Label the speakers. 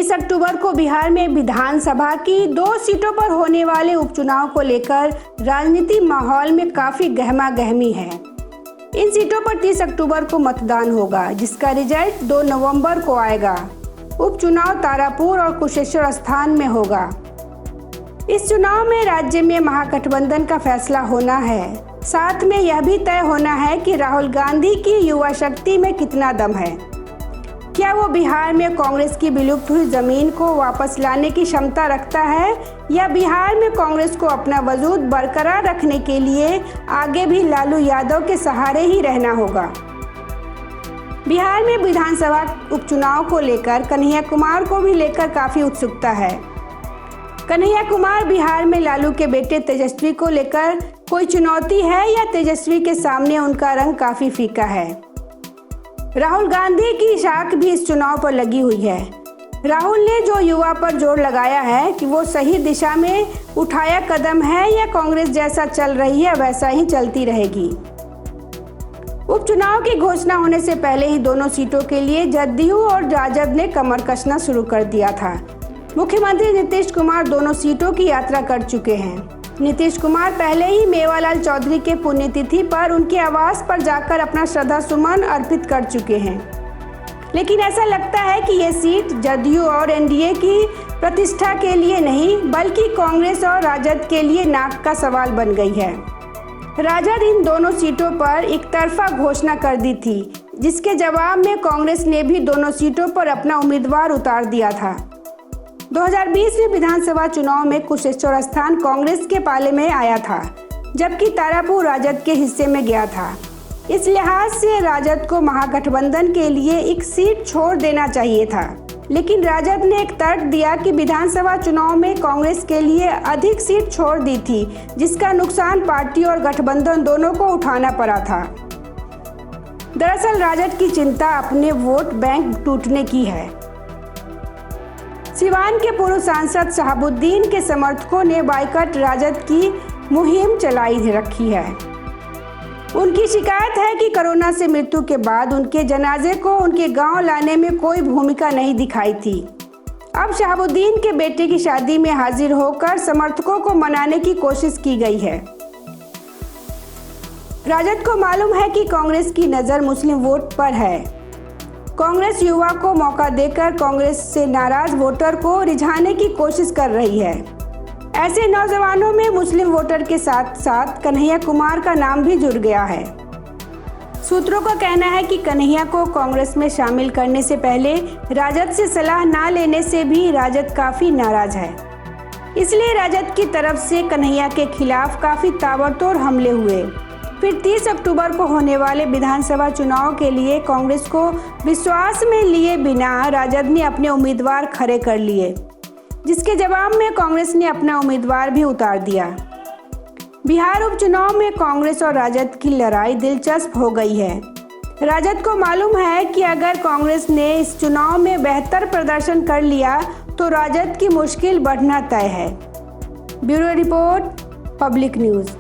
Speaker 1: 30 अक्टूबर को बिहार में विधानसभा की 2 सीटों पर होने वाले उपचुनाव को लेकर राजनीतिक माहौल में काफी गहमा गहमी है। इन सीटों पर 30 अक्टूबर को मतदान होगा, जिसका रिजल्ट 2 नवंबर को आएगा। उपचुनाव तारापुर और कुशेश्वर स्थान में होगा। इस चुनाव में राज्य में महागठबंधन का फैसला होना है। साथ में यह भी तय होना है कि राहुल गांधी की युवा शक्ति में कितना दम है। क्या वो बिहार में कांग्रेस की विलुप्त हुई जमीन को वापस लाने की क्षमता रखता है, या बिहार में कांग्रेस को अपना वजूद बरकरार रखने के लिए आगे भी लालू यादव के सहारे ही रहना होगा। बिहार में विधानसभा उपचुनाव को लेकर कन्हैया कुमार को भी लेकर काफी उत्सुकता है। कन्हैया कुमार बिहार में लालू के बेटे तेजस्वी को लेकर कोई चुनौती है, या तेजस्वी के सामने उनका रंग काफी फीका है। राहुल गांधी की शाख भी इस चुनाव पर लगी हुई है। राहुल ने जो युवा पर जोर लगाया है कि वो सही दिशा में उठाया कदम है, या कांग्रेस जैसा चल रही है वैसा ही चलती रहेगी। उपचुनाव की घोषणा होने से पहले ही दोनों सीटों के लिए जदयू और राजद ने कमर कसना शुरू कर दिया था। मुख्यमंत्री नीतीश कुमार दोनों सीटों की यात्रा कर चुके हैं। नीतीश कुमार पहले ही मेवालाल चौधरी के पुण्यतिथि पर उनके आवास पर जाकर अपना श्रद्धा सुमन अर्पित कर चुके हैं। लेकिन ऐसा लगता है कि ये सीट जदयू और एनडीए की प्रतिष्ठा के लिए नहीं, बल्कि कांग्रेस और राजद के लिए नाक का सवाल बन गई है। राजद इन दोनों सीटों पर एक तरफा घोषणा कर दी थी, जिसके जवाब में कांग्रेस ने भी दोनों सीटों पर अपना उम्मीदवार उतार दिया था। 2020 में विधानसभा चुनाव में कुशेश्वर स्थान कांग्रेस के पाले में आया था, जबकि तारापुर राजद के हिस्से में गया था। इस लिहाज से राजद को महागठबंधन के लिए एक सीट छोड़ देना चाहिए था, लेकिन राजद ने एक तर्क दिया कि विधानसभा चुनाव में कांग्रेस के लिए अधिक सीट छोड़ दी थी, जिसका नुकसान पार्टी और गठबंधन दोनों को उठाना पड़ा था। दरअसल राजद की चिंता अपने वोट बैंक टूटने की है। सिवान के पूर्व सांसद शहाबुद्दीन के समर्थकों ने बाइकॉट राजद की मुहिम चलाई रखी है। उनकी शिकायत है कि कोरोना से मृत्यु के बाद उनके जनाजे को उनके गांव लाने में कोई भूमिका नहीं दिखाई थी। अब शहाबुद्दीन के बेटे की शादी में हाजिर होकर समर्थकों को मनाने की कोशिश की गई है। राजद को मालूम है कि कांग्रेस की नज़र मुस्लिम वोट पर है। कांग्रेस युवा को मौका देकर कांग्रेस से नाराज वोटर को रिझाने की कोशिश कर रही है। ऐसे नौजवानों में मुस्लिम वोटर के साथ साथ कन्हैया कुमार का नाम भी जुड़ गया है। सूत्रों का कहना है कि कन्हैया को कांग्रेस में शामिल करने से पहले राजद से सलाह ना लेने से भी राजद काफी नाराज है। इसलिए राजद की तरफ से कन्हैया के खिलाफ काफी ताबड़तोड़ हमले हुए। फिर 30 अक्टूबर को होने वाले विधानसभा चुनाव के लिए कांग्रेस को विश्वास में लिए बिना राजद ने अपने उम्मीदवार खड़े कर लिए, जिसके जवाब में कांग्रेस ने अपना उम्मीदवार भी उतार दिया। बिहार उपचुनाव में कांग्रेस और राजद की लड़ाई दिलचस्प हो गई है। राजद को मालूम है कि अगर कांग्रेस ने इस चुनाव में बेहतर प्रदर्शन कर लिया तो राजद की मुश्किल बढ़ना तय है। Bureau report, public news.